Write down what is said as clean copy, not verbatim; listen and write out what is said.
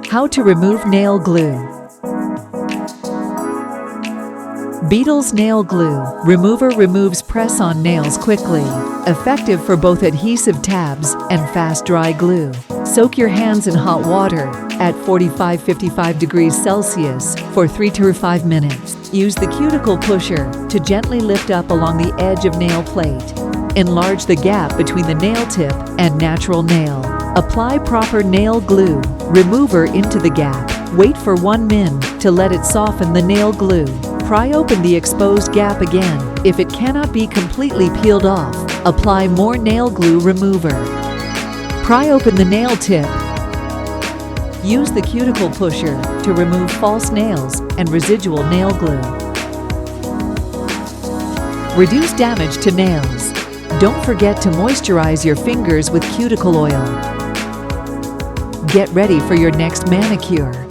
How to remove nail glue. Beetles Nail Glue Remover removes press-on nails quickly. Effective for both adhesive tabs and fast dry glue. Soak your hands in hot water at 45–55 degrees Celsius for 3 to 5 minutes. Use the cuticle pusher to gently lift up along the edge of nail plate. Enlarge the gap between the nail tip and natural nail. Apply proper nail glue remover into the gap. Wait for 1 min to let it soften the nail glue. Pry open the exposed gap again. If it cannot be completely peeled off, apply more nail glue remover. Pry open the nail tip. Use the cuticle pusher to remove false nails and residual nail glue. Reduce damage to nails. Don't forget to moisturize your fingers with cuticle oil. Get ready for your next manicure.